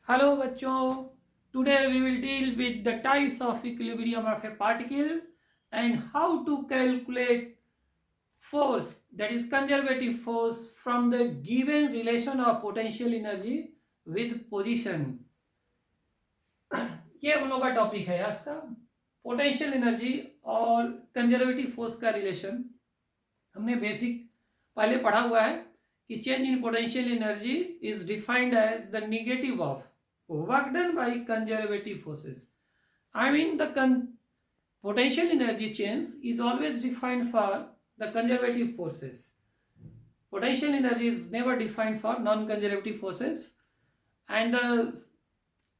Hello bachcho, today we will deal with the types of equilibrium of a particle and how to calculate force, that is conservative force, from the given relation of potential energy with position. ये हम लोग का topic है आज का, potential energy और conservative force का relation. हमने बेसिक पहले पढ़ा हुआ है कि change in potential energy is defined as the negative of work done by conservative forces. I mean the potential energy change is always defined for the conservative forces. Potential energy is never defined for non-conservative forces, and the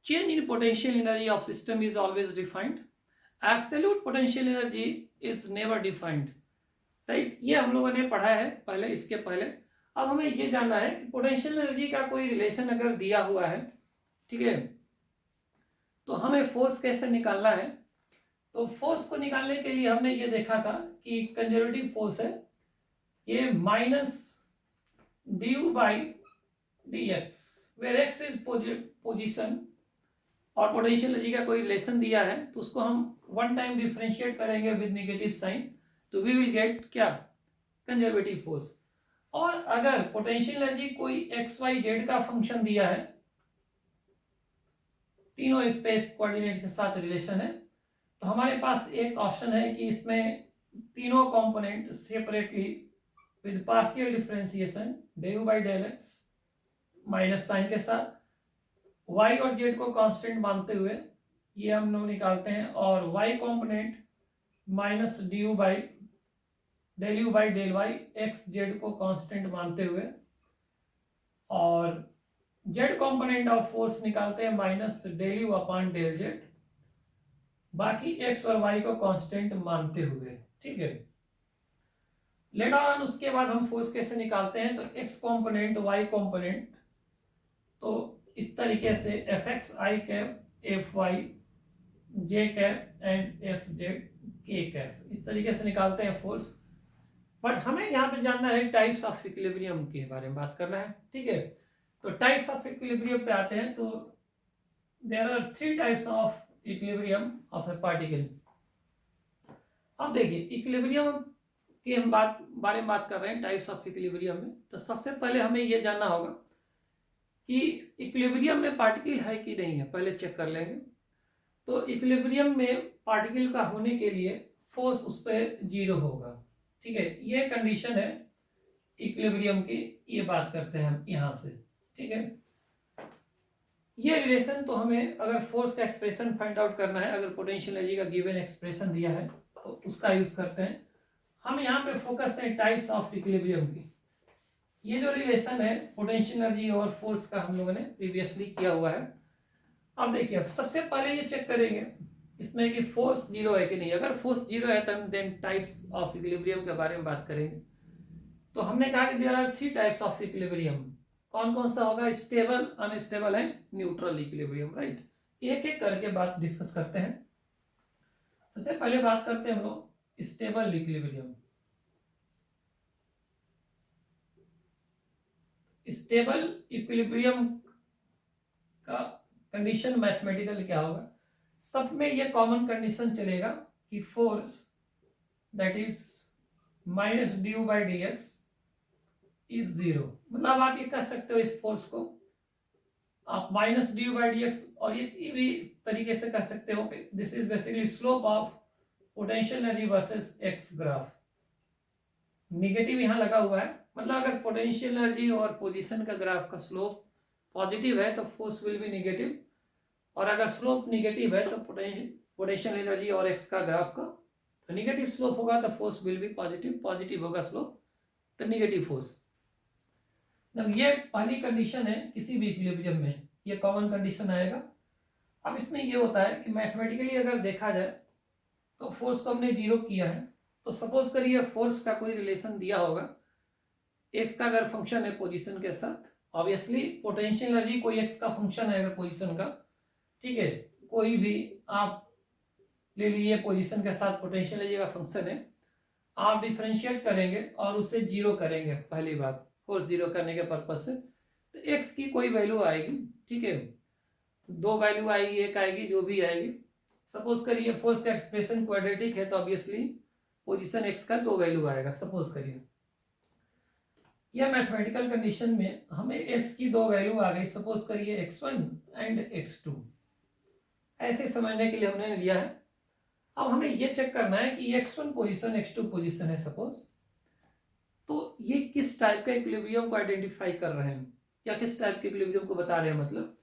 change in potential energy of system is always defined. Absolute potential energy is never defined. Right, ये हम लोगों ने पढ़ा है पहले, इसके पहले। अब हमें ये जानना है कि पोटेंशियल एनर्जी का कोई रिलेशन अगर दिया हुआ है, ठीक है, तो हमें फोर्स कैसे निकालना है। तो फोर्स को निकालने के लिए हमने ये देखा था कि कंजर्वेटिव फोर्स है ये minus D U by D X, where X is position, और पोटेंशियल एनर्जी का कोई रिलेशन दिया है तो उसको हम वन टाइम डिफरेंशिएट करेंगे विद नेगेटिव साइन, तो वी विल गेट क्या, कंजर्वेटिव फोर्स। और अगर पोटेंशियल एनर्जी कोई एक्स वाई जेड का फंक्शन दिया है, तीनों स्पेस कोऑर्डिनेट के साथ रिलेशन है, तो हमारे पास एक ऑप्शन है कि इसमें तीनों component separately with partial differentiation del by del X minus sign के साथ y और z को कांस्टेंट मानते हुए ये हम लोग निकालते हैं, और y component minus D U by del U by del Y X Z को कांस्टेंट मानते हुए, और z कंपोनेंट ऑफ फोर्स निकालते हैं minus del U upon del Z, बाकी x और y को कांस्टेंट मानते हुए। ठीक है, लेटर ऑन उसके बाद हम फोर्स कैसे निकालते हैं, तो x कंपोनेंट y कंपोनेंट, तो इस तरीके से F X I cap F Y J cap and F Z K cap, इस तरीके से निकालते हैं फोर्स। बट हमें यहाँ पे जानना है टाइप्स ऑफ इक्विलिब्रियम के बारे में बात करना है। ठीक है, तो टाइप्स ऑफ इक्विलिब्रियम पे आते हैं, तो there are three types of equilibrium of a particle. अब देखिए इक्विलिब्रियम की हम बारे में बात कर रहे हैं टाइप्स ऑफ इक्विलिब्रियम में, तो सबसे पहले हमें यह जानना होगा कि इक्विलिब्रियम में पार्टिकल है कि नहीं है, पहले चेक कर लेंगे। तो इक्विलिब्रियम में पार्टिकल का होने के लिए फोर्स उस पर जीरो होगा। ठीक है, ये कंडीशन है इक्विलिब्रियम की, ये बात करते हैं हम यहाँ से। ठीक है, ये रिलेशन, तो हमें अगर फोर्स का एक्सप्रेशन फाइंड आउट करना है, अगर पोटेंशियल एनर्जी का गिवन एक्सप्रेशन दिया है तो उसका यूज करते हैं। हम यहाँ पे फोकस है टाइप्स ऑफ इक्विलिब्रियम की। ये जो रिलेशन है पोटेंशियल एनर्जी और फोर्स का हम लोगों ने प्रीवियसली किया हुआ है। अब देखिए सबसे पहले ये चेक करेंगे इसमें कि फोर्स जीरो है कि नहीं। अगर फोर्स जीरो है तब देन टाइप्स ऑफ इक्विलिब्रियम के बारे में बात करेंगे। तो हमने कहा कि there are three types of equilibrium. कौन कौन सा होगा, stable, unstable and neutral equilibrium. Right, एक एक करके बात डिस्कस करते हैं। सबसे पहले बात करते हैं हम लोग स्टेबल इक्विलिब्रियम। स्टेबल इक्विलिब्रियम का कंडीशन मैथमेटिकल क्या होगा, सब में ये कॉमन कंडीशन चलेगा कि force that is minus D U by D x is zero. मतलब आप ये कह सकते हो इस फोर्स को आप minus D U by D x, और ये भी तरीके से कह सकते हो कि this is basically slope of potential energy versus x graph. Negative यहाँ लगा हुआ है, मतलब अगर पोटेंशियल एनर्जी और पोजीशन का ग्राफ का स्लोप पॉजिटिव है तो फोर्स विल बी निगेटिव, और अगर स्लोप निगेटिव है तो पोटेंशियल एनर्जी और एक्स का ग्राफ का तो निगेटिव स्लोप होगा तो force will be positive, positive होगा स्लोप तो निगेटिव फोर्स। ये पहली कंडीशन है किसी भी इक्विलिब्रियम में, ये कॉमन कंडीशन आएगा। अब इसमें ये होता है कि मैथमेटिकली अगर देखा जाए तो फोर्स को हमने जीरो किया है, तो सपोज करिए फोर्स का कोई रिलेशन दिया होगा, एक्स का अगर फंक्शन है पोजीशन के साथ, ऑब्वियसली पोटेंशियल एनर्जी कोई एक्स का फंक्शन है अगर पोजीशन का, ठीक है, कोई भी आप ले लीजिए पोजीशन के साथ पोटेंशियल एनर्जी का फंक्शन है, आप डिफरेंशिएट करेंगे और उसे जीरो करेंगे, पहली बात फोर्स जीरो करने के पर्पज से, तो एक्स की कोई वैल्यू आएगी। ठीक है, दो वैल्यू आएगी, एक आएगी, जो भी आएगी। सपोज करिए फोर्स का एक्सप्रेशन क्वाड्रेटिक है तो ऑब्वियसली पोजीशन एक्स का दो वैल्यू आएगा, सपोज करिए। या मैथमेटिकल कंडीशन में हमें एक्स की दो वैल्यू आ गई, सपोज करिए x1 एंड x2, ऐसे समझने के लिए हमने लिया है। अब हमें ये चेक करना है कि x1 पोजीशन x2 पोजीशन है सपोज, तो ये किस टाइप का इक्विलिब्रियम को आइडेंटिफाई कर रहे हैं या किस टाइप के इक्विलिब्रियम को बता रहे हैं। मतलब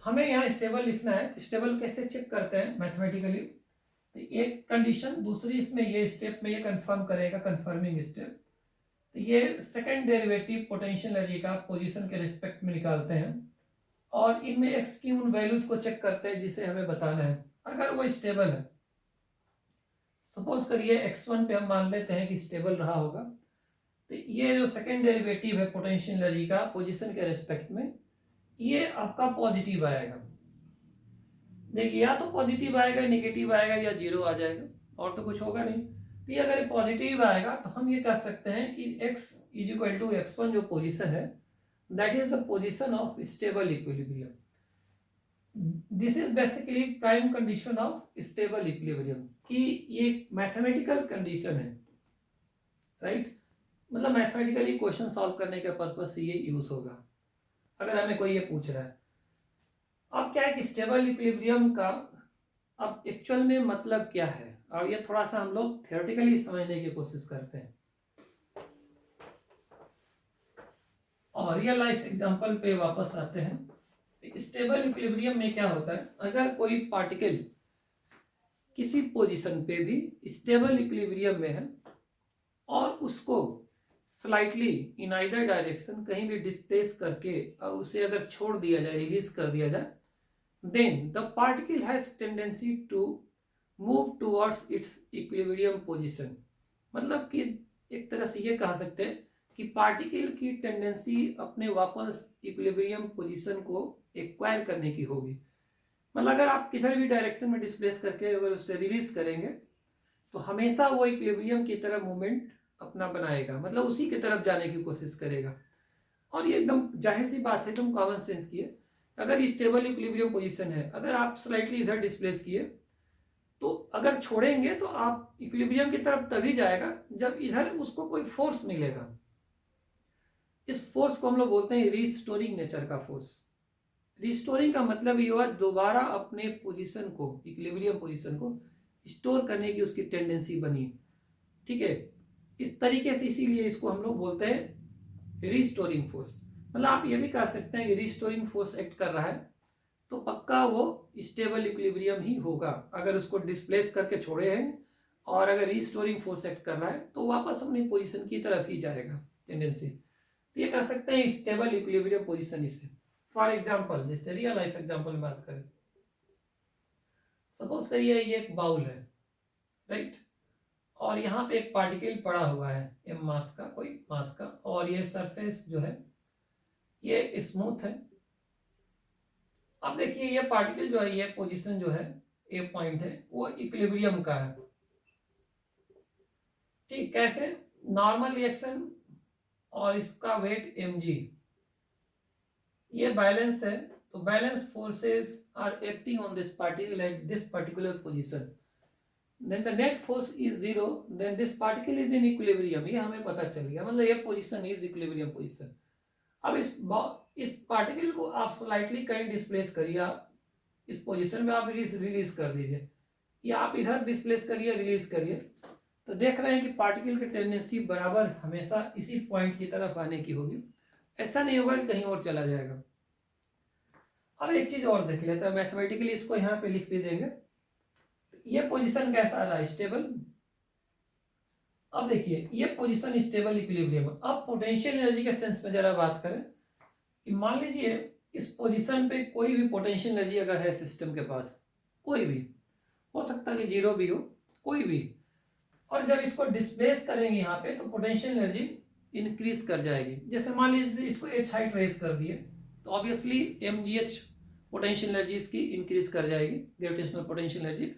हमें यहाँ स्टेबल लिखना है, तो स्टेबल कैसे चेक करते हैं मैथमेटिकली, तो एक कंडीशन, दूसरी इसमें ये स्टेप में ये कंफर्म करेगा, कंफर्मिंग स्टेप। तो ये सेकंड डेरिवेटिव पोटेंशियल एनर्जी का पोजीशन के रिस्पेक्ट में निकालते हैं और इनमें एक्स की उन वैल्यूज को चेक करते हैं जिसे हमें बताना है। अगर वो स्टेबल है, सपोज करिए x1 पे हम मान लेते हैं कि स्टेबल रहा होगा, तो ये जो सेकंड डेरिवेटिव है पोटेंशियल एनर्जी का पोजीशन के रिस्पेक्ट में, ये आपका पॉजिटिव आएगा। देखिए या तो पॉजिटिव आएगा, नेगेटिव आएगा या जीरो आ जाएगा, और तो कुछ होगा नहीं। तो ये अगर पॉजिटिव आएगा तो हम ये कह सकते हैं कि x is equal to x1 जो पोजीशन है, that is the position of stable equilibrium. This is basically prime condition of stable equilibrium, कि ये मैथमेटिकल कंडीशन है, राइट। मतलब मैथमेटिकली क्वेश्चन सॉल्व करने के पर्पज से ये यूज होगा अगर हमें कोई ये पूछ रहा है। अब क्या है कि स्टेबल इक्विलिब्रियम का अब एक्चुअल में मतलब क्या है, और ये थोड़ा सा हम लोग थियोरेटिकली समझने की कोशिश करते हैं और रियल लाइफ एग्जांपल पे वापस आते हैं। स्टेबल इक्विलिब्रियम में क्या होता है, अगर कोई पार्टिकल किसी पोजीशन पे भी स्टेबल इक्विलिब्रियम में है और उसको स्लाइटली इन आइदर डायरेक्शन कहीं भी डिस्प्लेस करके और उसे अगर छोड़ दिया जाए, रिलीज कर दिया जाए, then the particle has tendency to move towards its equilibrium position। मतलब कि एक तरह से ये कह सकते हैं कि पार्टिकल की टेंडेंसी अपने वापस इक्विलिब्रियम पोजीशन को एक्वायर करने की होगी। मतलब अगर आप किधर भी डायरेक्शन में डिस्प्लेस करके अगर उसे रिलीज करेंगे तो हमेशा वो इक्विलिब्रियम की तरफ मूवमेंट अपना बनाएगा, मतलब उसी की तरफ जाने की कोशिश करेगा। और ये एकदम जाहिर सी बात है, एकदम कॉमन सेंस की है। अगर स्टेबल इक्विलिब्रियम पोजीशन है, अगर आप स्लाइटली इधर डिस्प्लेस किए तो अगर छोड़ेंगे तो आप इक्विलिब्रियम की तरफ तभी जाएगा जब इधर उसको कोई फोर्स मिलेगा। इस फोर्स को हम लोग बोलते हैं रिस्टोरिंग नेचर का फोर्स। रिस्टोरिंग का मतलब ये हुआ दोबारा अपने पोजीशन को, इक्विलिब्रियम पोजीशन को स्टोर करने की उसकी टेंडेंसी बनी, ठीक है। इस तरीके से इसीलिए इसको हम लोग बोलते हैं रिस्टोरिंग फोर्स। मतलब आप ये भी कह सकते हैं कि रिस्टोरिंग फोर्स एक्ट कर रहा है तो पक्का वो स्टेबल इक्विलिब्रियम ही होगा। अगर उसको डिस्प्लेस करके छोड़े हैं और अगर रिस्टोरिंग फोर्स एक्ट कर रहा है तो वापस अपनी पोजीशन की तरफ ही जाएगा टेंडेंसी। तो ये कह सकते हैं स्टेबल इक्विलिब्रियम पोजीशन इसे। फॉर एग्जांपल, जैसे रियल लाइफ एग्जांपल में बात करें, सपोज करिए ये एक बाउल है, राइट, और यहाँ पे एक पार्टिकल पड़ा हुआ है एम मास का, कोई मास का, और ये सरफेस जो है ये स्मूथ है। अब देखिए ये पार्टिकल जो है, ये पोजीशन जो है, ए पॉइंट है, वो इक्विलिब्रियम का है, ठीक। कैसे? नॉर्मल रिएक्शन और इसका वेट mg, ये बैलेंस है, तो balance forces are acting on this particle at this particular position, then the net force is zero, then this particle is in equilibrium। ये हमें पता चल गया, मतलब ये पोजीशन इज इक्विलिब्रियम पोजीशन। अब इस पार्टिकल को आप स्लाइटली कहीं डिस्प्लेस करिए, इस पोजीशन में आप रिलीज कर दीजिए, या आप इधर डिस्प्लेस करिए, रिलीज करिए, तो देख रहे हैं कि पार्टिकल की टेंडेंसी बराबर हमेशा इसी पॉइंट की तरफ आने की होगी, ऐसा नहीं होगा कि कहीं और चला जाएगा। अब एक चीज और देख लेते हैं मैथमेटिकली, इसको यहाँ पे लिख भी देंगे। ये पोजीशन कैसा रहा, स्टेबल। अब देखिए ये पोजीशन स्टेबल इक्विलिब्रियम। अब पोटेंशियल एनर्जी के सेंस में जरा बात करें कि मान लीजिए इस पोजीशन पे कोई भी पोटेंशियल एनर्जी अगर है सिस्टम के पास, कोई भी हो सकता है कि जीरो भी हो, कोई भी, और जब इसको डिस्प्लेस करेंगे यहाँ पे तो पोटेंशियल एनर्जी इंक्रीज कर जाएगी। जैसे मान लीजिए इसको h हाइट रेस कर दिए तो ऑब्वियसली mgh पोटेंशियल एनर्जी इसकी इंक्रीज कर जाएगी, ग्रेविटेशनल पोटेंशियल एनर्जी।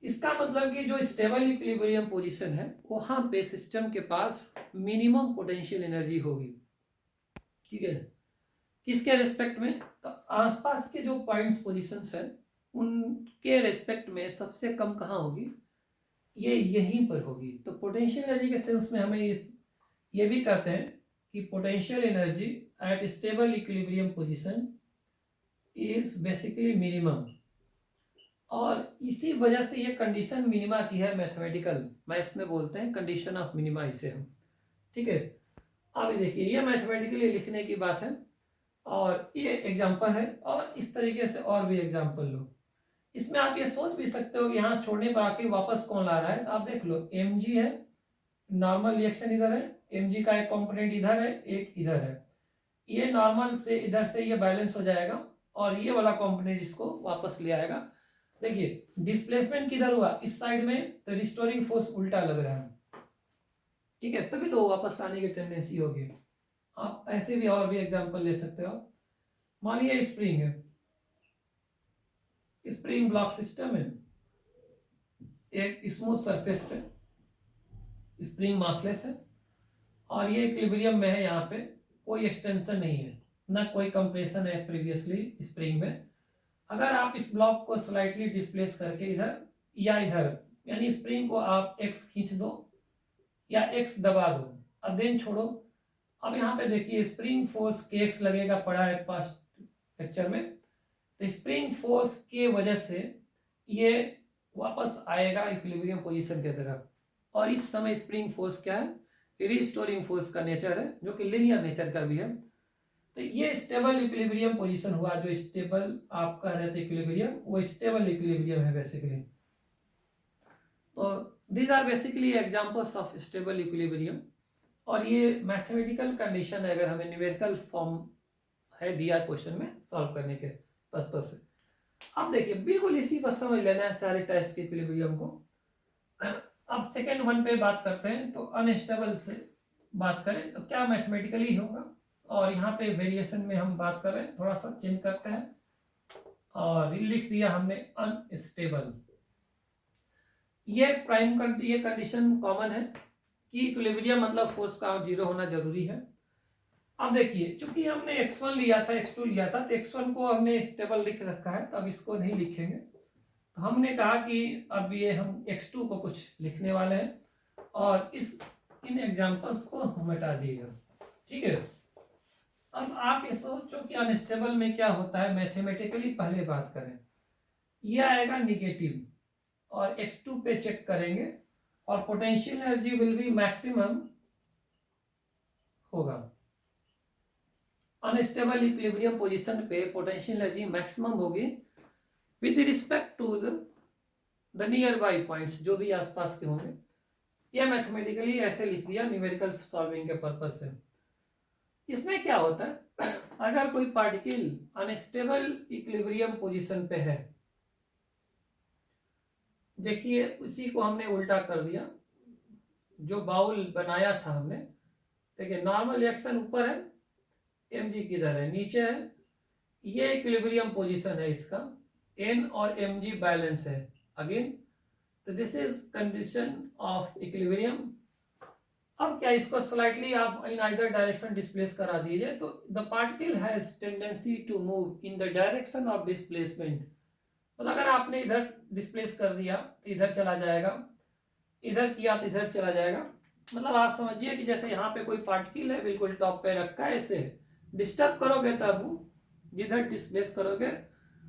इसका मतलब कि जो स्टेबल इक्विलिब्रियम पोजीशन है वहां पे सिस्टम के पास मिनिमम पोटेंशियल एनर्जी होगी, ठीक है। किसके रेस्पेक्ट में? तो आसपास के जो पॉइंट्स पोजीशंस हैं उनके रेस्पेक्ट में सबसे कम कहाँ होगी, ये यहीं पर होगी। तो पोटेंशियल एनर्जी के सेंस में हमें ये भी कहते हैं कि potential energy eight stable equilibrium position is basically minimum, और इसी वजह से ये कंडीशन मिनिमा की है मैथमेटिकल, मैथ्स में बोलते हैं कंडीशन ऑफ मिनिमा इसे हम, ठीक है। अब देखिए ये मैथमेटिकली लिखने की बात है और ये एग्जांपल है, और इस तरीके से और भी एग्जांपल लो। इसमें आप ये सोच भी सकते हो कि यहाँ छोड़ने पर आके वापस कौन ला रहा है, तो आप देख लो mg है, नॉर्मल रिएक्शन इधर है, mg का एक कंपोनेंट इधर है, एक इधर है, ये नॉर्मल से इधर से ये बैलेंस हो जाएगा और ये वाला कंपोनेंट इसको वापस ले आएगा। देखिए डिस्प्लेसमेंट किधर हुआ, इस साइड में, तो रिस्टोरिंग फोर्स उल्टा लग रहा है, ठीक है, तभी तो वापस आने की टेंडेंसी होगी। आप ऐसे भी और भी एग्जांपल ले सकते हो। मान लिया स्प्रिंग है, स्प्रिंग ब्लॉक सिस्टम है, एक स्मूथ सरफेस पे स्प्रिंग मासलेस है और ये इक्विलिब्रियम में है, यहाँ पे कोई एक्सटेंशन नहीं है, ना कोई कंप्रेशन है प्रीवियसली स्प्रिंग में। अगर आप इस ब्लॉक को स्लाइटली डिस्प्लेस करके इधर या इधर, यानी स्प्रिंग को आप x खींच दो या x दबा दो और देन छोड़ो। अब यहाँ पे देखिए स्प्रिंग फोर्स kx लगेगा, पड़ा है पास्ट लेक्चर में, तो स्प्रिंग फोर्स के वजह से ये वापस आएगा इक्विलिब्रियम पोजीशन की तरफ, और इस समय स्प्रिंग फोर्स क्या है, रिस्टोरिंग फोर्स का नेचर है, जो कि लीनियर नेचर का भी है। तो ये स्टेबल इक्विलिब्रियम पोजीशन हुआ, जो स्टेबल आप कह रहे थे इक्विलिब्रियम, वो स्टेबल इक्विलिब्रियम है बेसिकली। तो these are basically examples of stable equilibrium, और ये मैथमेटिकल कंडीशन है, अगर हमें न्यूमेरिकल फॉर्म है दिया क्वेश्चन में सॉल्व करने के पर्पज से। अब देखिए बिल्कुल इसी पर समझ लेना है सारे टाइप्स के इक्विलिब्रियम को। अब सेकेंड वन पे बात करते हैं, तो अनस्टेबल से बात करें तो क्या मैथमेटिकली होगा, और यहाँ पे वेरिएशन में हम बात कर रहे हैं, थोड़ा सा चेंज करते हैं और लिख दिया हमने अनस्टेबल। ये कंडीशन कॉमन है कि इक्विलिब्रियम मतलब फोर्स का जीरो होना जरूरी है। अब देखिए चूंकि हमने x1 लिया था, x2 लिया था, तो x1 को हमने स्टेबल लिख रखा है, तो अब इसको नहीं लिखेंगे। तो हमने कहा कि अब ये हम x2 को कुछ लिखने वाले हैं, और इन एग्जांपल्स को हम हटा दिएगा, ठीक है। अब आप ये सोचो कि अनस्टेबल में क्या होता है, मैथमेटिकली पहले बात करें, ये आएगा निगेटिव, और x2 पे चेक करेंगे और potential energy will be maximum होगा। अनस्टेबल इक्विलिब्रियम पोजीशन पे पोटेंशियल एनर्जी मैक्सिमम होगी with respect to the nearby points, जो भी आसपास के होंगे। यह मैथमेटिकली ऐसे लिख दिया न्यूमेरिकल सॉल्विंग के पर्पज से। इसमें क्या होता है, अगर कोई पार्टिकल अनस्टेबल इक्विलिब्रियम पोजीशन पे है, देखिए उसी को हमने उल्टा कर दिया, जो बाउल बनाया था हमने, देखिए नॉर्मल रिएक्शन ऊपर है, mg किधर है, नीचे है, ये इक्विलिब्रियम पोजीशन है इसका, n और mg बैलेंस है अगेन, तो this is condition of equilibrium. अब क्या, इसको स्लाइटली आप इन आइदर डायरेक्शन डिस्प्लेस करा दीजिए, तो the particle has tendency to move in the direction of displacement. मतलब अगर आपने इधर डिस्प्लेस कर दिया तो इधर चला जाएगा, इधर किया तो इधर चला जाएगा। मतलब आप समझिए कि जैसे यहाँ पे कोई पार्टिकल है, बिल्कुल टॉप पे रखा है, ऐसे डिस्टर्ब करोगे तब जिधर डिस्प्लेस करोगे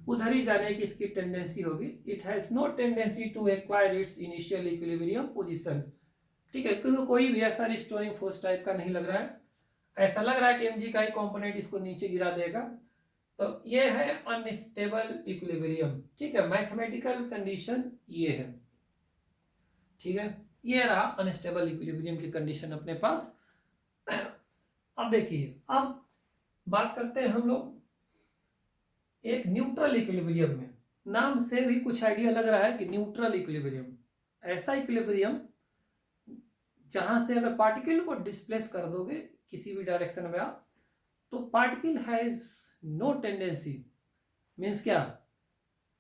उधर ही जाने की इसकी टेंडेंसी होगी। It has no tendency to acquire its initial equilibrium position, ठीक है, क्योंकि कोई भी ऐसा रिस्टोरिंग फोर्स टाइप का नहीं लग रहा है। ऐसा लग रहा है कि mg का ही कंपोनेंट इसको नीचे गिरा देगा, तो ये है अनस्टेबल इक्विलिब्रियम, ठीक है। मैथमेटिकल कंडीशन ये है, ठीक है, ये रहा अनस्टेबल इक्विलिब्रियम की कंडीशन अपने पास। अब देखिए, अब बात करते हैं हम लोग एक न्यूट्रल इक्विलिब्रियम में। नाम से भी कुछ आइडिया लग रहा है कि न्यूट्रल इक्विलिब्रियम, ऐसा इक्विलिब्रियम जहां से अगर पार्टिकल को डिस्प्लेस कर दोगे किसी भी डायरेक्शन में आप, तो particle has no tendency, means क्या,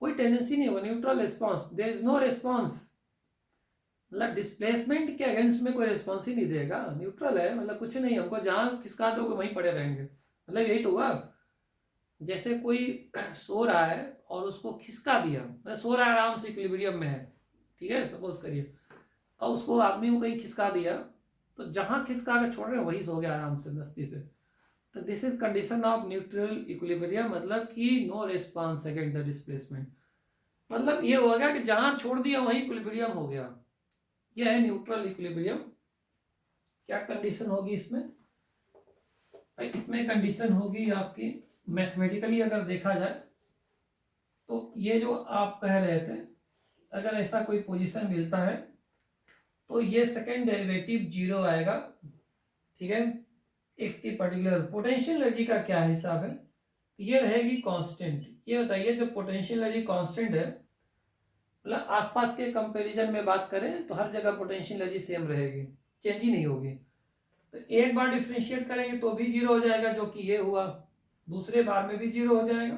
कोई टेंडेंसी नहीं होगा, neutral response, there is no response, मतलब डिस्प्लेसमेंट के अगेंस्ट में कोई रिस्पॉन्स ही नहीं देगा, न्यूट्रल है, मतलब कुछ नहीं, हमको जहां खिसका दोगे वहीं पड़े रहेंगे, मतलब यही तो हुआ। जैसे कोई सो रहा है और उसको खिसका दिया, मैं सो रहा है आराम से इक्विलिब्रियम में है, ठीक है, सपोज करिए, और उसको आदमी को कहीं खिसका दिया, तो जहां खिसका के छोड़ रहे हैं वही सो गया आराम से मस्ती से। तो this is condition of neutral equilibrium, मतलब कि no response against the displacement. मतलब ये हो गया कि जहां छोड़ दिया वहीं इक्विलिब्रियम हो गया, यह है न्यूट्रल इक्विलिब्रियम। क्या कंडीशन होगी इसमें? इसमें कंडीशन होगी आपकी, मैथमेटिकली अगर देखा जाए तो ये जो आप कह रहे थे, अगर ऐसा कोई पोजीशन मिलता है तो ये सेकेंड डेरिवेटिव जीरो आएगा, ठीक है। एक्स की पर्टिकुलर पोटेंशियल एनर्जी का क्या हिसाब है, ये रहेगी कांस्टेंट। ये बताइए जो पोटेंशियल एनर्जी कांस्टेंट है, मतलब आसपास के कंपैरिजन में बात करें तो हर जगह पोटेंशियल एनर्जी सेम रहेगी, चेंज ही नहीं होगी। तो एक बार डिफरेंशिएट करेंगे तो भी जीरो हो जाएगा, जो कि ये हुआ, दूसरे बार में भी जीरो हो जाएगा।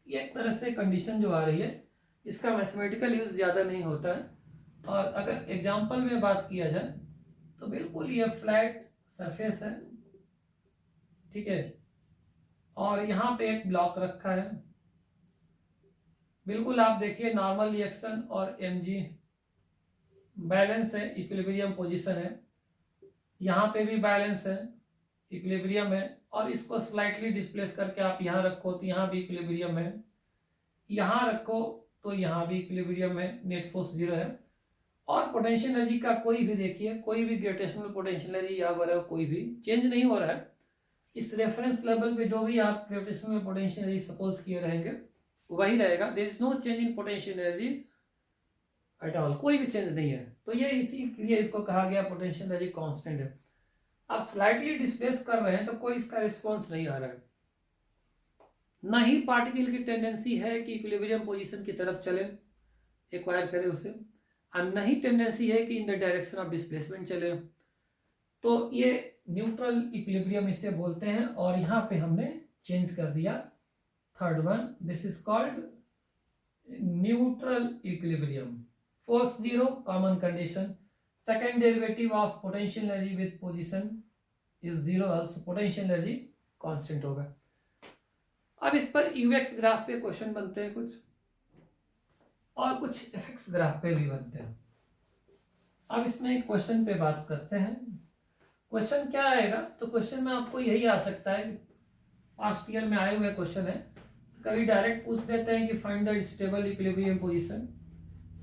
ये एक तरह से कंडीशन जो आ रही है, इसका मैथमेटिकल यूज ज्यादा नहीं होता है। और अगर एग्जांपल में बात किया जाए तो बिल्कुल ये फ्लैट सरफेस है, ठीक है, और यहाँ पे एक ब्लॉक रखा है, बिल्कुल आप देखिए नॉर्मल रिएक्शन और mg बैलेंस है, इक्विलिब्रियम पोजीशन है, यहाँ पे भी बैलेंस है, इक्विलिब्रियम है, और इसको स्लाइटली डिस्प्लेस करके आप यहाँ रखो तो यहाँ भी इक्विलिब्रियम है, यहाँ रखो तो यहाँ भी इक्विलिब्रियम है, नेट फोर्स जीरो है। और पोटेंशियल एनर्जी का कोई भी देखिए, कोई भी ग्रेविटेशनल पोटेंशियल एनर्जी या वगैरह कोई भी चेंज नहीं हो रहा है। इस रेफरेंस लेवल पे जो भी आप ग्रेविटेशनल पोटेंशियल एनर्जी सपोज किए रहेंगे वही रहेगा, there is no change in potential energy at all, कोई भी चेंज नहीं है। तो ये इसीलिए इसको कहा गया पोटेंशियल एनर्जी कांस्टेंट है। आप स्लाइटली डिस्प्लेस कर रहे हैं तो कोई इसका रिस्पॉन्स नहीं आ रहा है, ना ही पार्टिकल की टेंडेंसी है कि इक्विलिब्रियम पोजीशन की तरफ चले, एक्वायर करे उसे, और नहीं टेंडेंसी है कि इन द डायरेक्शन ऑफ डिस्प्लेसमेंट चले। तो ये न्यूट्रल इक्विलिब्रियम इसे बोलते हैं, और यहाँ पे हमने चेंज कर दिया third one, this is called neutral equilibrium. Force zero, common condition, second derivative of potential energy with position is zero, also potential energy constant होगा। अब इस पर यूएक्स ग्राफ पे क्वेश्चन बनते हैं कुछ, और कुछ एफएक्स ग्राफ पे भी बनते हैं। अब इसमें एक क्वेश्चन पे बात करते हैं। क्वेश्चन क्या आएगा, तो क्वेश्चन में आपको यही आ सकता है, पास्ट ईयर में आए हुए क्वेश्चन है, कभी डायरेक्ट पूछ देते हैं कि find the stable equilibrium position.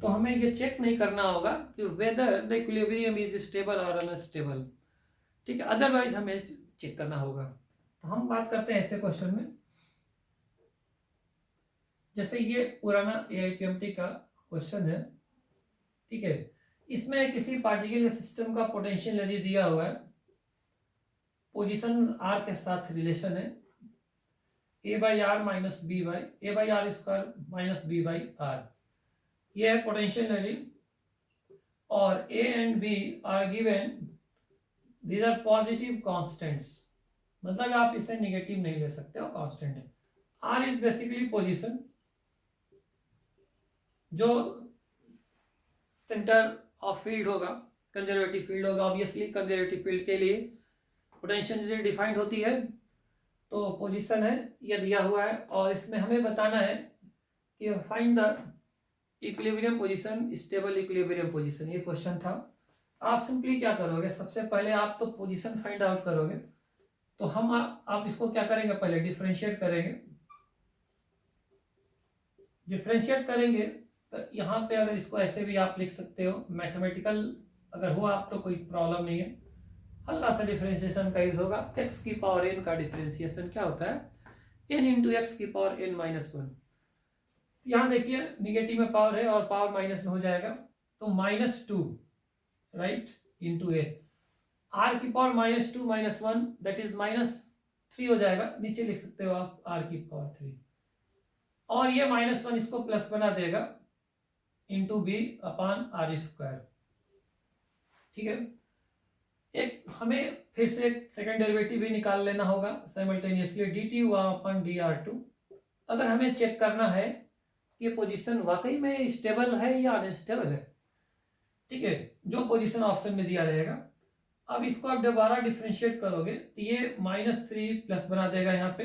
तो हमें ये चेक नहीं करना होगा कि whether the equilibrium is stable और अनस्टेबल, ठीक है, अदरवाइज हमें चेक करना होगा। तो हम बात करते हैं ऐसे क्वेश्चन में, जैसे ये पुराना एआईपीएमटी का क्वेश्चन है, ठीक है, इसमें किसी पार्टिकल सिस्टम का पोटेंशियल एनर्जी दिया हुआ है, पोजीशन आर के साथ रिलेशन है, A by R minus B by A by R square minus B by R, ये है पोटेंशियल एनर्जी। और A and B are given, these are positive constants, मतलब आप इसे नेगेटिव नहीं ले सकते हो, कांस्टेंट है। आर इज बेसिकली पोजीशन, जो सेंटर ऑफ फील्ड होगा, कंजर्वेटिव फील्ड होगा, ऑब्वियसली कंजर्वेटिव फील्ड के लिए पोटेंशियल एनर्जी डिफाइंड होती है। तो पोजीशन है, ये दिया हुआ है, और इसमें हमें बताना है कि find the equilibrium position, stable equilibrium position, ये क्वेश्चन था। आप सिंपली क्या करोगे, सबसे पहले आप तो पोजीशन फाइंड आउट करोगे, तो हम आप इसको क्या करेंगे, पहले डिफरेंशिएट करेंगे। डिफरेंशिएट करेंगे तो यहाँ पे अगर इसको ऐसे भी आप लिख सकते हो, मैथमेटिकल अगर हो आप तो कोई प्रॉब्लम नहीं है, हल्का सा डिफरेंशिएशन का यूज होगा। एक्स की पावर एन का डिफरेंशिएशन क्या होता है, एन इंटू एक्स की पावर एन माइनस वन। यहाँ देखिए निगेटिव में पावर है और पावर माइनस में हो जाएगा, तो minus two, right, into A, R की power minus two minus one, that is minus three हो जाएगा, नीचे लिख सकते हो आप आर की पावर थ्री, और ये माइनस वन इसको प्लस बना देगा, into B upon R square, ठीक है। एक हमें फिर से सेकंड डेरिवेटिव भी निकाल लेना होगा साइमल्टेनियसली, डी टी हुआ अपन डी आर टू। अगर हमें चेक करना है कि पोजीशन वाकई में स्टेबल है या अनस्टेबल है, ठीक है, जो पोजीशन ऑप्शन में दिया रहेगा। अब इसको आप दोबारा डिफरेंशिएट करोगे तो ये माइनस थ्री प्लस बना देगा यहाँ पे,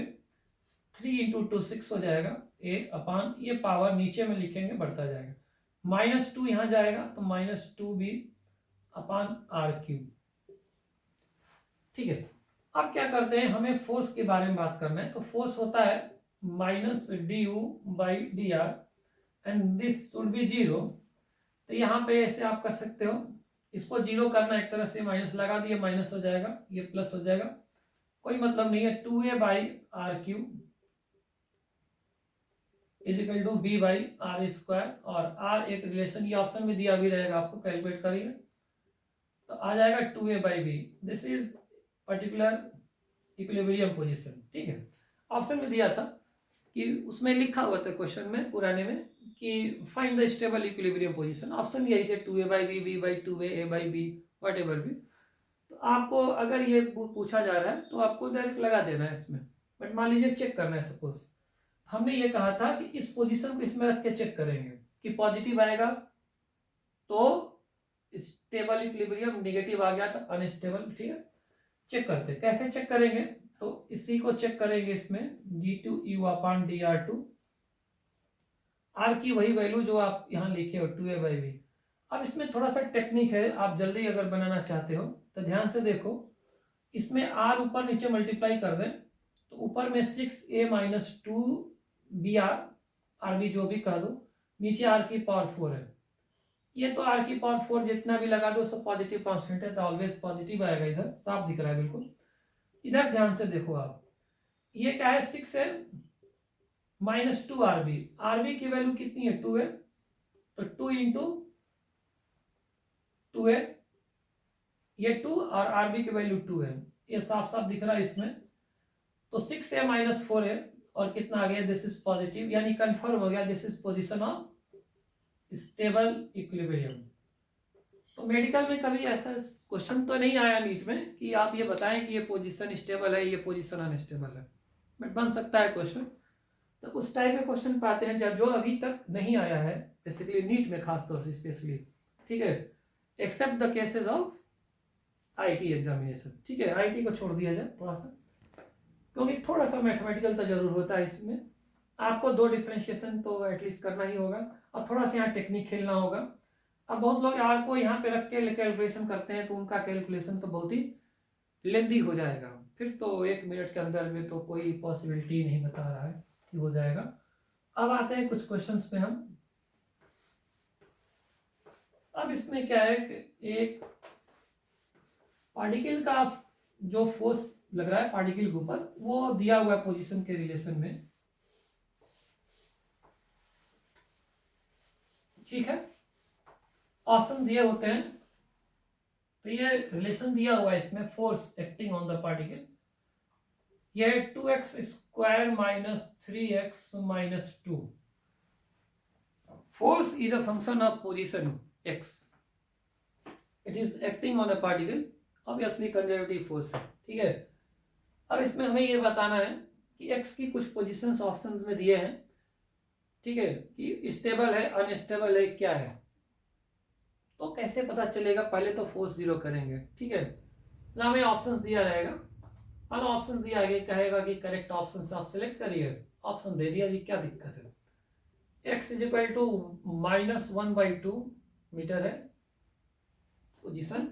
3 इंटू 2 6 हो जाएगा, ए अपान ये पावर नीचे में लिखेंगे बढ़ता जाएगा, -2 यहाँ जाएगा तो -2b अपान आर क्यूब। ठीक है, अब क्या करते हैं, हमें फोर्स के बारे में बात करना है। तो फोर्स होता है -du/dr and this should be 0। तो यहाँ पे ऐसे आप कर सकते हो, इसको 0 करना एक तरह से, माइनस लगा दिए, माइनस हो जाएगा, ये प्लस हो जाएगा, कोई मतलब नहीं है। 2a/r³ is equal to b/r², और r एक रिलेशन, ये ऑप्शन में दिया भी रहेगा, आपको कैलकुलेट करिए तो आ जाएगा 2a/b। This is particular equilibrium position. ठीक है, ऑप्शन में दिया था कि उसमें लिखा हुआ था क्वेश्चन में पुराने में कि find the stable equilibrium position, option यही थे 2a/b, b/2a, a/b, व्हाटएवर भी। तो आपको अगर ये पूछा जा रहा है तो आपको डायरेक्ट लगा देना है इसमें, बट मान लीजिए चेक करना है। सपोज हमने ये कहा था कि इस पोजीशन को इसमें रख के चेक करेंगे कि पॉजिटिव आएगा तो स्टेबल इक्विलिब्रियम, नेगेटिव आ गया तो अनस्टेबल। ठीक है, चेक करते हैं, कैसे चेक करेंगे, तो इसी को चेक करेंगे इसमें, d2u/dr2, r की वही वैल्यू जो आप यहाँ लिखे हो 2a/b। अब इसमें थोड़ा सा टेक्निक है, आप जल्दी अगर बनाना चाहते हो तो ध्यान से देखो, इसमें r ऊपर नीचे मल्टीप्लाई कर दें तो ऊपर में 6a-2br, rb जो भी कह दो, नीचे r की पावर 4 है। ये तो r की पावर 4 जितना भी लगा दो सब पॉजिटिव कांस्टेंट है, तो ऑलवेज पॉजिटिव आएगा, इधर साफ दिख रहा है बिल्कुल। इधर ध्यान से देखो आप, ये क्या है, 6 है -2 rb की वैल्यू कितनी है, 2 है, तो 2 इंटू 2 है, ये 2 और rb की वैल्यू 2 है, ये साफ साफ दिख रहा है इसमें। तो 6 है -4 है, और कितना आ गया, दिस इज पॉजिटिव, यानी कंफर्म हो गया this is position of stable equilibrium. तो मेडिकल में कभी ऐसा क्वेश्चन तो नहीं आया नीट में कि आप ये बताएं कि ये पोजीशन स्टेबल है, ये पोजीशन अनस्टेबल है, बट बन सकता है क्वेश्चन। तो उस टाइप के क्वेश्चन पाते हैं जो अभी तक नहीं आया है, बेसिकली नीट में खासतौर से स्पेशली। ठीक है, except the cases of IT examination. ठीक है, आईटी को छोड़ दिया जाए थोड़ा सा, क्योंकि थोड़ा सा मैथमेटिकल तो जरूर होता है इसमें, आपको 2 डिफरेंशिएशन तो एटलीस्ट करना ही होगा, और थोड़ा सा यहाँ टेक्निक खेलना होगा। अब बहुत लोग आर को यहाँ पे रख के कैलकुलेशन करते हैं, तो उनका कैलकुलेशन तो बहुत ही लेंदी हो जाएगा, फिर तो 1 मिनट के अंदर में तो कोई पॉसिबिलिटी नहीं बता रहा है कि हो जाएगा। अब आते हैं कुछ क्वेश्चंस पे हम। अब इसमें क्या है कि एक पार्टिकल का जो फोर्स लग रहा है पार्टिकल के ऊपर, वो दिया हुआ पोजीशन के रिलेशन में। ठीक है, ऑप्शन दिए होते हैं, तो ये रिलेशन दिया हुआ है इसमें, force acting on the particle, ये 2x² - 3x - 2। force is a function of position x, it is acting on a particle, obviously conservative force है। ठीक है, अब इसमें हमें ये बताना है कि x की कुछ पोजीशंस ऑप्शंस में दिए हैं। ठीक है, कि स्टेबल है, अनस्टेबल है, क्या है, तो कैसे पता चलेगा, पहले तो फोर्स 0 करेंगे। ठीक है, ना हमें ऑप्शंस दिया रहेगा, मान ऑप्शन दिया आगे कहेगा कि करेक्ट ऑप्शन आप सिलेक्ट करिए, ऑप्शन दे दिया जी, क्या दिक्कत है। x is equal to -1/2 metre है पोजीशन,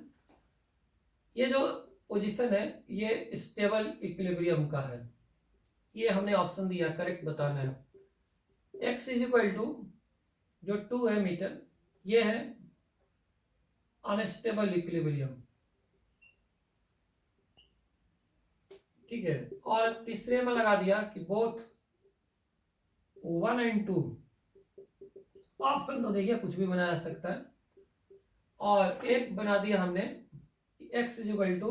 ये जो पोजीशन है ये स्टेबल इक्विलिब्रियम का है, ये हमने ऑप्शन दिया, करेक्ट बताना है। x इज इक्वल टू जो 2 है मीटर, ये है अनस्टेबल इक्विलिब्रियम। ठीक है, और तीसरे में लगा दिया कि बोथ 1 और 2, ऑप्शन तो देखिए कुछ भी बनाया जा सकता है, और एक बना दिया हमने कि x is equal to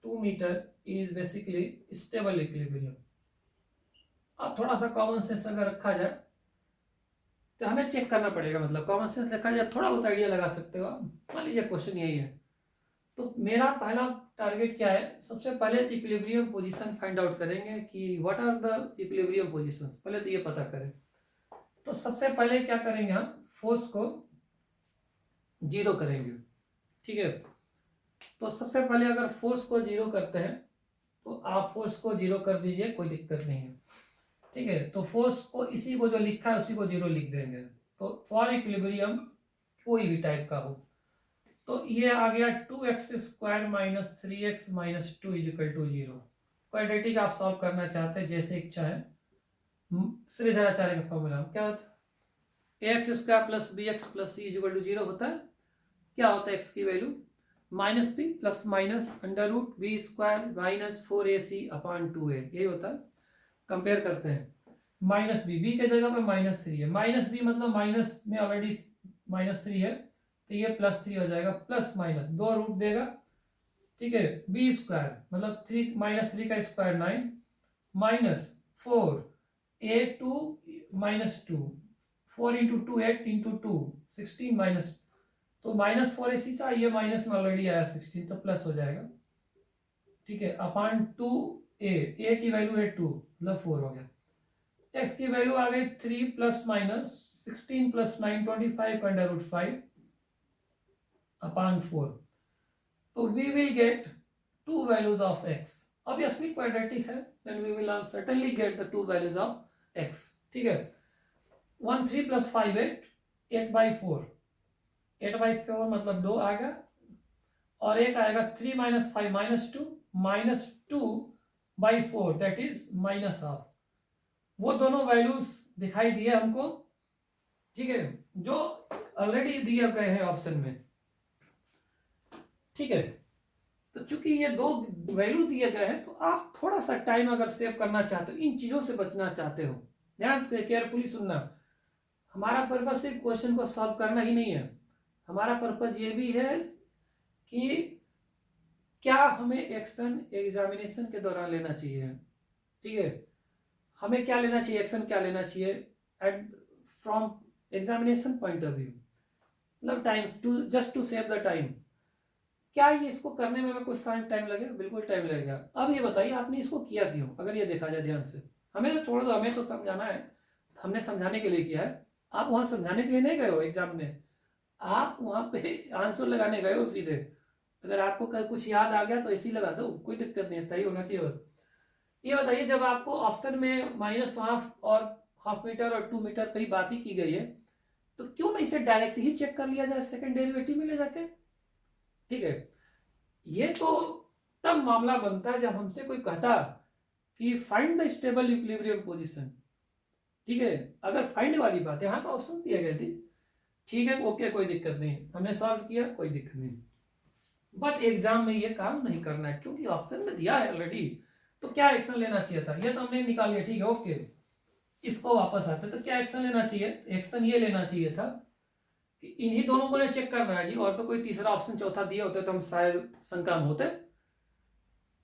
2 metre is basically stable equilibrium. अब थोड़ा सा कॉमन सेंस अगर रखा जाए तो हमें चेक करना पड़ेगा, मतलब कॉमन सेंस रखा जाए, थोड़ा बहुत आइडिया लगा सकते हो आप। मान लीजिए क्वेश्चन यही है, तो मेरा पहला टारगेट क्या है, सबसे पहले इक्विलिब्रियम पोजीशन फाइंड आउट करेंगे कि what are the equilibrium positions, पहले तो ये पता करें। तो सबसे पहले क्या करेंगे, हम फोर्स को 0 करेंगे। ठीक है, तो सबसे पहले अगर फोर्स को 0 करते हैं तो आप फोर्स को 0 कर दीजिए, कोई दिक्कत नहीं है। ठीक है, तो फोर्स को इसी को जो लिखा है उसी को 0 लिख देंगे। तो फॉर इक्विलिब्रियम कोई भी टाइप का हो, तो ये आ गया 2x square minus 3x minus 2 is equal to 0। Quadratic आप सॉल्व करना चाहते हैं जैसे इच्छा है। श्रीधराचार्य का फॉर्मूला क्या होता है, ax square plus bx plus c is equal to 0 होता है। क्या होता है x की value, minus B plus minus under root B square minus 4ac upon 2a, यही होता है। कंपेयर करते हैं, माइनस बी के जगह पर माइनस 3 है, माइनस बी मतलब माइनस में ऑलरेडी माइनस 3 है, तो ये प्लस 3 हो जाएगा, प्लस माइनस 2 रूट देगा, ठीक है। बी स्क्वायर मतलब 3 माइनस 3 का square 9 minus 4 a2 minus 2 4 into 2 8 into 2 16 minus, तो माइनस 4ac था, ये माइनस में ऑलरेडी आया 16, तो प्लस हो जाएगा, ठीक है, अपॉन 2a की वैल्यू है 2 मतलब 4 हो गया। x की वैल्यू आ गई 3 plus minus 16 plus 9 25 under root 5 upon 4, तो we will get two values of x, obviously quadratic है, then we will certainly get the two values of x, ठीक है। 1 3 प्लस 5 8 8 बाई 4 8 बाई 4 मतलब 2 आएगा, और एक आएगा 3 minus 5 minus 2 by 4 that is minus half. वो दोनों वैल्यूज दिखाई दिए हमको, ठीक है, जो ऑलरेडी दिए गए हैं ऑप्शन में, ठीक है। तो चूंकि ये दो वैल्यू दिए गए हैं, तो आप थोड़ा सा टाइम अगर सेव करना चाहते हो, इन चीजों से बचना चाहते हो, ध्यान केयरफुली सुनना। हमारा पर्पज सिर्फ क्वेश्चन को सॉल्व करना ही नहीं है, हमारा पर्पज ये भी है कि क्या हमें एक्शन एग्जामिनेशन के दौरान लेना चाहिए, ठीक है। हमें क्या लेना चाहिए, एक्शन क्या लेना चाहिए at from examination point of view, मतलब time to just to save the time. क्या ये इसको करने में कुछ टाइम लगेगा, बिल्कुल टाइम लगेगा। अब ये बताइए आपने इसको किया क्यों, अगर ये देखा जाए ध्यान से, हमें तो छोड़ दो, हमें तो समझाना है, हमने समझाने के लिए किया है। आप वहां समझाने के लिए नहीं गए हो एग्जाम में, आप वहां पे आंसर लगाने गए हो सीधे। अगर आपको कुछ याद आ गया तो इसी लगा दो, कोई दिक्कत नहीं, सही होना चाहिए बस। ये बताइए, जब आपको ऑप्शन में -1/2 और हाफ मीटर और 2 मीटर पे ही बात ही की गई है, तो क्यों नहीं इसे डायरेक्ट ही चेक कर लिया जाए सेकंड डेरिवेटिव में ले जाके, ठीक है। ये तो तब मामला बनता है जब हमसे कोई कहता कि find the stable equilibrium position, ठीक है। अगर फाइंड वाली बात है, हाँ तो ऑप्शन दिए गए थे, ठीक है, ओके, कोई दिक्कत नहीं, हमने सॉल्व किया, कोई दिक्कत नहीं। बट एग्जाम में ये काम नहीं करना है, क्योंकि ऑप्शन में दिया है ऑलरेडी, तो क्या एक्शन लेना चाहिए था, ये तो हमने निकाल लिया, ठीक है, ओके। इसको वापस आते तो क्या एक्शन लेना चाहिए, एक्शन ये लेना चाहिए था कि इन्हीं दोनों को चेक करना है जी, और तो कोई तीसरा ऑप्शन चौथा दिया होता तो हम शायद शंका में होते,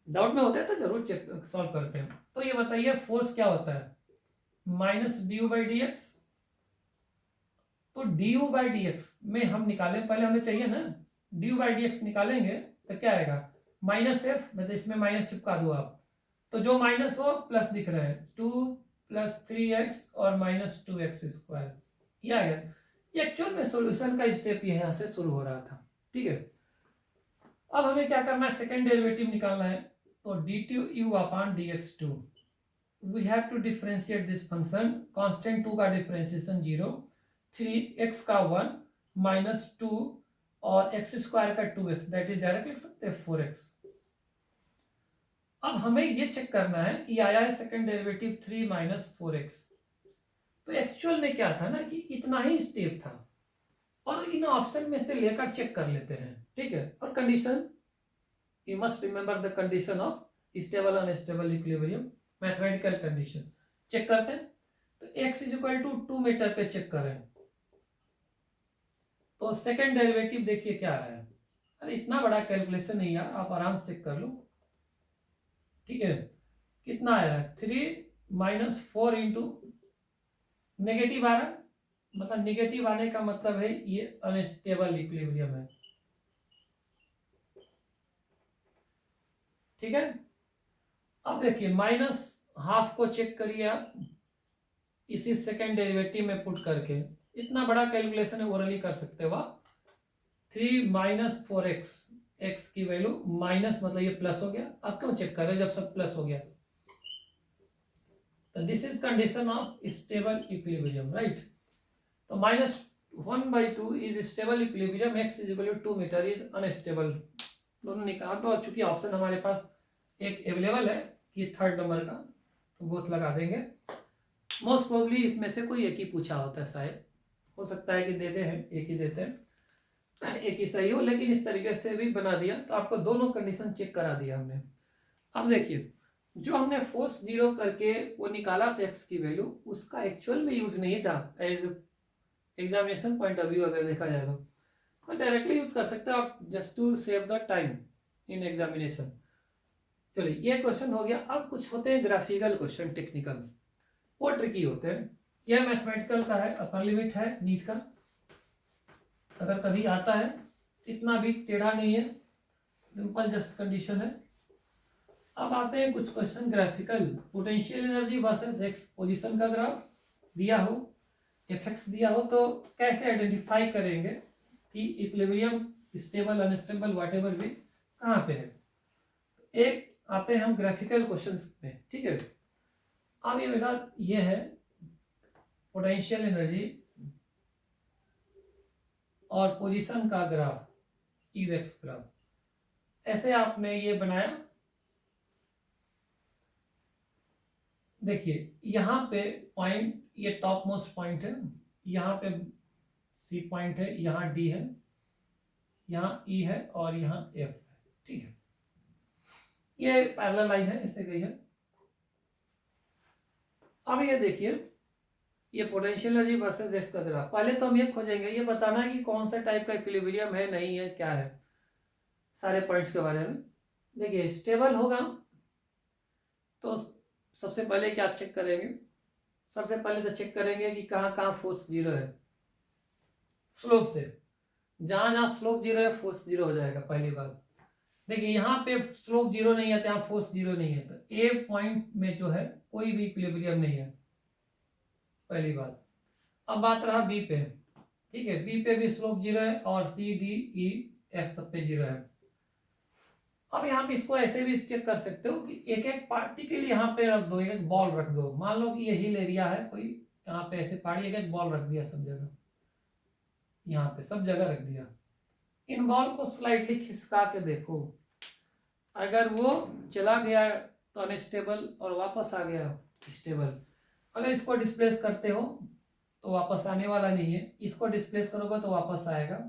डाउट में होते हैं, तो जरूर चेक सॉल्व करते हैं। तो ये बताइए फोर्स क्या होता है, minus D by D X, तो D U by D X में हम निकालें, पहले हमें चाहिए ना, D U by D X निकालेंगे तो क्या आएगा, माइनस एफ, मतलब इसमें माइनस चिपका दो आप, तो जो माइनस हो प्लस दिख रहा है, 2 प्लस 3x और माइनस 2x स्क्वायर, ये आ गया। ये एक्चुअल में सॉल्यूशन का स्टेप यहाँ से शुरू हो रहा था, ठीक है। अब हमें क्या करना है, सेकंड डेरिवेटिव निकालना है, तो dt(u) upon dx2, we have to differentiate this function, constant 2 का डिफरेंशिएशन 0, 3x का 1 माइनस 2 और x स्क्वायर का 2x, दैट इज डायरेक्ट लिख सकते हैं 4x। अब हमें ये चेक करना है कि आया है सेकंड डेरिवेटिव 3 माइनस 4x, तो एक्चुअल में क्या था ना कि इतना ही स्टेप था, और इन ऑप्शन में से लेकर चेक कर लेते हैं, ठीक है। और condition, you must remember the condition of stable unstable equilibrium, mathematical condition check करते हैं। तो x is equal to 2 metre पे चेक करें, तो सेकंड डेरिवेटिव देखिए क्या आ रहा है, अरे इतना बड़ा कैलकुलेशन नहीं यार, आप आराम से चेक कर लो, ठीक है। कितना आ रहा है, 3 माइनस 4 इंटू नेगेटिव आ रहा है, मतलब नेगेटिव आने का मतलब है ये अनस्टेबल इक्विलिब्रियम है, ठीक है। अब देखिए माइनस हाफ को चेक करिए आप इसी सेकेंड डेरिवेटिव में पुट करके, इतना बड़ा कैलकुलेशन है, ओरली कर सकते हो आप। 3 माइनस 4x, x की वैल्यू माइनस मतलब ये प्लस हो गया, आप क्यों चेक कर रहे हो जब सब प्लस हो गया, तो this is condition of stable equilibrium, right. तो -1/2 is stable equilibrium, x is equal to 2 metre is unstable. दोनों निकाल दो, चूंकि ऑप्शन हमारे पास एक अवेलेबल है कि थर्ड नंबर का, तो बोथ लगा देंगे। मोस्ट प्रोबेबली इसमें से कोई एक ही पूछा होता है, शायद हो सकता है कि देते हैं एक ही देते हैं, एक ही सही हो, लेकिन इस तरीके से भी बना दिया तो आपको दोनों कंडीशन चेक करा दिया हमने। अब देखिए, जो हमने फोर्स जीरो करके वो निकाला था एक्स की वैल्यू, उसका एक्चुअल में यूज नहीं था as examination point of view अगर देखा जाए तो डायरेक्टली यूज कर सकते हो आप, just to save the time in examination. चलिए ये क्वेश्चन हो गया। अब कुछ होते हैं ग्राफिकल क्वेश्चन, टेक्निकल, वो ट्रिकी होते हैं। यह मैथमेटिकल का है, अपर लिमिट है नीट का, अगर कभी आता है इतना भी टेढ़ा नहीं है, सिंपल जस्ट कंडीशन है। अब आते हैं कुछ question graphical. Potential energy versus x, position का ग्राफ दिया हो, एफएक्स दिया हो, तो कैसे आइडेंटिफाई करेंगे कि इक्विलिब्रियम, स्टेबल, अनस्टेबल, व्हाटएवर भी कहाँ पे है। एक आते हैं हम ग्राफिकल क्वेश्चंस में, ठीक है। अब ये मेरा ये है पोटेंशियल एनर्जी और पोजीशन का ग्राफ, ईवेक्स ग्राफ, ऐसे आपने ये बनाया। देखिए यहाँ पे पॉइंट, ये टॉप मोस्ट पॉइंट है, यहाँ पे सी पॉइंट है, यहाँ डी है, यहाँ ई है और यहाँ एफ है, ठीक है। ये पैरेलल लाइन है, इससे गई है। अब ये देखिए, ये पोटेंशियल एनर्जी वर्सेस एक्स का ग्राफ। पहले तो हम ये खोजेंगे, ये बताना है कि कौन सा टाइप का इक्विलिब्रियम है, नहीं है, क्या है, सारे पॉइंट्स के बारे में। देखिए स्टेबल होगा तो सबसे पहले क्या चेक करेंगे, सबसे पहले तो चेक करेंगे कि कहाँ कहाँ फोर्स जीरो है। स्लोप से, जहां जहां स्लोप जीरो है फोर्स जीरो हो जाएगा, पहली बात। देखिए यहाँ पे स्लोप जीरो नहीं है तो यहाँ फोर्स जीरो नहीं है, तो ए पॉइंट में जो है कोई भी इक्विलिब्रियम नहीं है, पहली बात। अब बात रहा बी पे, ठीक है, बी पे भी स्लोप जीरो है और सी डी ई एफ सब पे जीरो है। अब यहाँ पे इसको ऐसे भी चेक कर सकते हो कि एक एक पार्टी के लिए यहाँ पे रख दो, एक बॉल रख दो। मान लो कि ये हिल एरिया है कोई, यहाँ पे ऐसे पहाड़ी एक बॉल रख दिया सब जगह, यहाँ पे सब जगह रख दिया। इन बॉल को स्लाइटली खिसका के देखो, अगर वो चला गया तो अनस्टेबल और वापस आ गया स्टेबल। अगर इसको डिस्प्लेस करते हो तो वापस आने वाला नहीं है, इसको डिस्प्लेस करोगे तो वापस आएगा,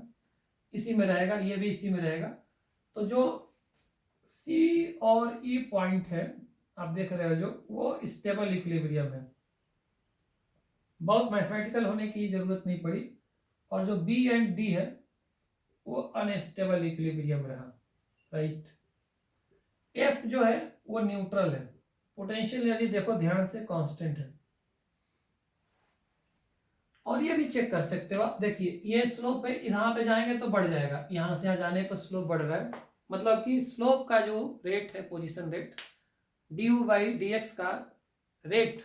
इसी में रहेगा, ये भी इसी में रहेगा। तो जो सी और ई पॉइंट है आप देख रहे हो, जो वो स्टेबल इक्विलिब्रियम है, बहुत मैथमेटिकल होने की जरूरत नहीं पड़ी। और जो बी एंड डी है वो अनस्टेबल इक्विलिब्रियम रहा, राइट। एफ जो है वो न्यूट्रल है। पोटेंशियल एनर्जी देखो ध्यान से कांस्टेंट है। और ये भी चेक कर सकते हो आप, देखिए ये स्लोप है, यहाँ पे जाएंगे तो बढ़ जाएगा, यहाँ से यहाँ जाने पर स्लोप बढ़ रहा है, मतलब कि स्लोप का जो रेट है, पोजीशन रेट, du/dx का रेट,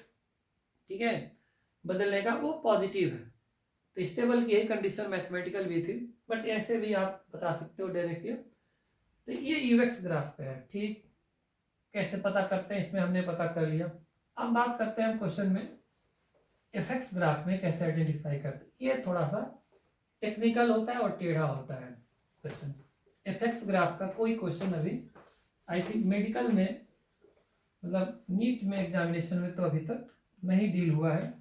ठीक है, बदलने का, वो पॉजिटिव है। तो स्टेबल की यही कंडीशन मैथमेटिकल भी थी, बट ऐसे भी आप बता सकते हो डायरेक्टली। तो ये यूएक्स ग्राफ पे है, ठीक। कैसे पता करते हैं, इसमें हमने पता कर लिया। अब बात करते हैं हम क्वेश्चन में एफएक्स ग्राफ में कैसे आइडेंटिफाई करते हैं। ये थोड़ा सा टेक्निकल होता है और टेढ़ा होता है क्वेश्चन। एफएक्स ग्राफ का कोई क्वेश्चन अभी आई थिंक मेडिकल में, मतलब नीट में एग्जामिनेशन में तो अभी तक नहीं डील हुआ है।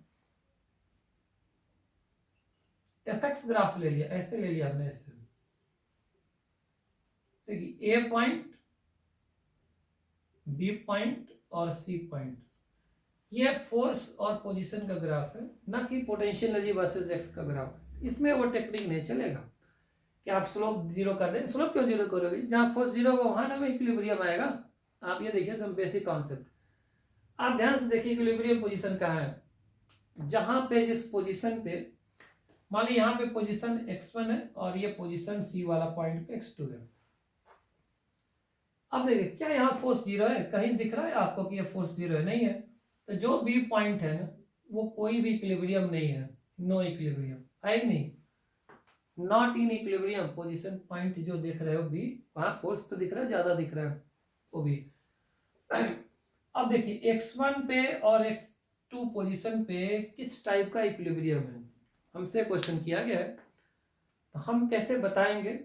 एफएक्स ग्राफ ले लिया, ऐसे ले लिया हमने, ऐसे देखिए ए पॉइंट, बी पॉइंट और सी पॉइंट, ये फोर्स और पोजीशन का ग्राफ है, ना कि पोटेंशियल एनर्जी वर्सेस एक्स का ग्राफ है। इसमें वो टेक्निक नहीं चलेगा कि आप स्लोप जीरो कर दें। स्लोप क्यों जीरो करोगे, जहां फोर्स जीरो होगा वहां ना इक्विलिब्रियम आएगा। आप ये देखिए सब बेसिक कॉन्सेप्ट, आप ध्यान से देखिए इक्विलिब्रियम पोजीशन कहाँ है, जहां पे जिस पोजीशन पे, मान लीजिए यहाँ पे पोजीशन x1 है और ये पोजीशन C वाला पॉइंट पे x2 है। अब देखिए क्या यहाँ फोर्स जीरो है, कहीं दिख रहा है आपको कि ये फोर्स जीरो है, नहीं है। तो जो बी पॉइंट है ना, वो कोई भी इक्विलिब्रियम नहीं है, नो इक्विलिब्रियम है ही नहीं, not in equilibrium. Position point जो देख रहे हो बी, वहां फोर्स तो दिख रहा है, ज्यादा दिख रहा है वो भी। अब देखिए x1 पे और x2 पोजीशन पे किस टाइप का इक्विलिब्रियम है, हमसे क्वेश्चन किया गया है, तो हम कैसे बताएंगे।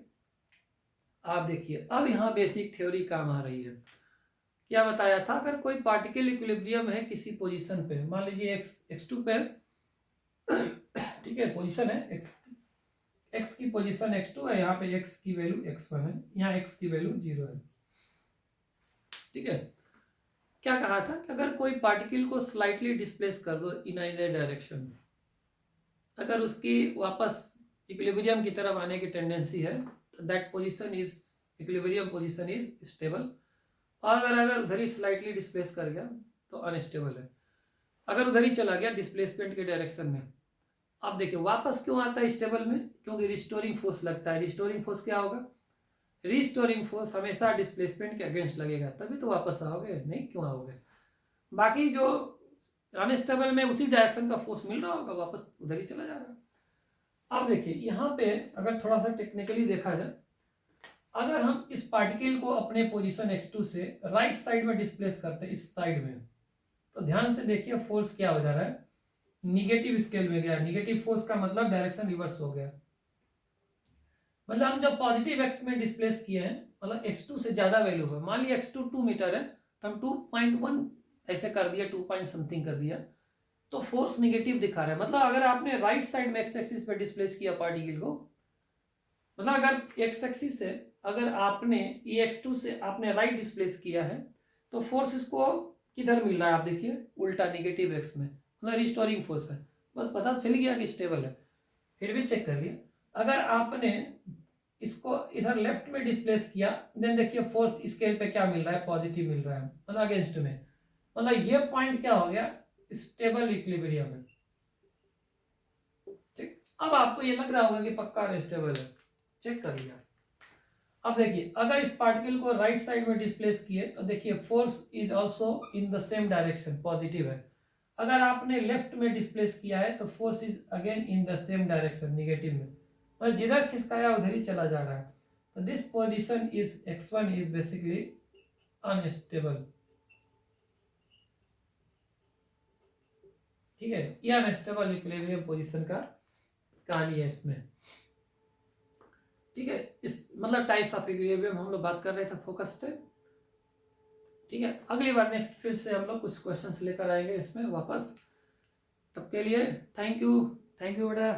आप देखिए अब यहाँ बेसिक थ्योरी काम आ रही है। क्या बताया था, अगर कोई पार्टिकल इक्विलिब्रियम है किसी पोजीशन पे, मान लीजिए x2 पे, ठीक है, पोजीशन है x की पोजीशन x2 है, यहाँ पे x की वैल्यू x1 है, यहाँ x की वैल्यू 0 है, ठीक है। क्या कहा था कि अगर कोई पार्टिकल को स्लाइटली डिस्प्लेस कर दो इन अ डायरेक्शन में, अगर उसकी वापस इक्विलिब्रियम की तरफ आने की टेंडेंसी है, that position is equilibrium position is stable. और अगर उधर ही स्लाइटली डिस्प्लेस कर गया तो अनस्टेबल है। अगर उधर ही चला गया डिस्प्लेसमेंट के डायरेक्शन में, अब देखिए वापस क्यों आता है स्टेबल में, क्योंकि रिस्टोरिंग फोर्स लगता है। रिस्टोरिंग फोर्स क्या होगा, रिस्टोरिंग फोर्स हमेशा डिस्प्लेसमेंट के अगेंस्ट लगेगा, तभी तो वापस आओगे, नहीं क्यों आओगे। बाकी जो अनस्टेबल में उसी डायरेक्शन का फोर्स मिल रहा होगा, वापस उधर ही चला जा रहा है। अब देखिए यहाँ पे अगर थोड़ा सा टेक्निकली देखा जाए, अगर हम इस पार्टिकल को अपने पोजीशन x2 से राइट साइड में डिस्प्लेस करते हैं, इस साइड में, तो ध्यान से देखिए फोर्स क्या हो जा रहा है, निगेटिव स्केल में गया। निगेटिव फोर्स का मतलब डायरेक्शन रिवर्स हो गया। मतलब हम जब पॉजिटिव एक्स में डिस्प्लेस किए हैं, मतलब x2 से ज्यादा वैल्यू है, मान लिया x2 2 मीटर है, तो हम 2.1 ऐसे कर दिया, 2 पॉइंट समथिंग कर दिया, तो फोर्स निगेटिव दिखा रहा है। मतलब अगर आपने राइट साइड में एक्स एक्सिस पे डिस्प्लेस किया पार्टिकल को, मतलब अगर एक्स एक्सिस से अगर आपने x2 से आपने राइट डिस्प्लेस किया है, तो फोर्स इसको किधर मिल रहा है, आप देखिए उल्टा निगेटिव एक्स में, मतलब रिस्टोरिंग फोर्स है। बस पता चल गया कि स्टेबल है। फिर भी चेक कर लिया, अगर आपने इसको इधर लेफ्ट में डिस्प्लेस किया, देन देखिए फोर्स स्केल पे क्या मिल रहा है, पॉजिटिव मिल रहा है, मतलब अगेंस्ट में। मतलब ये पॉइंट क्या हो गया, स्टेबल इक्विलिब्रियम है। ठीक, अब आपको ये लग रहा होगा कि पक्का अनस्टेबल है, चेक कर लिया। अब देखिए अगर इस पार्टिकल को राइट साइड में डिस्प्लेस किए, तो देखिए force is also in the same direction, positive है। अगर आपने लेफ्ट में डिस्प्लेस किया है, तो force is again in the same direction, negative में, और जिधर खिसकाया उधर ही चला जा रहा है। तो this position is x1 is basically unstable, ठीक है। ये अनस्टेबल इक्विलिब्रियम पोजीशन का कहानी है इसमें, ठीक है। इस मतलब टाइप्स ऑफ इक्विलिब्रियम हम लोग बात कर रहे थे, फोकस थे, ठीक है। अगली बार नेक्स्ट फिर से हम लोग कुछ क्वेश्चंस लेकर आएंगे इसमें वापस। तब के लिए थैंक यू बेटा।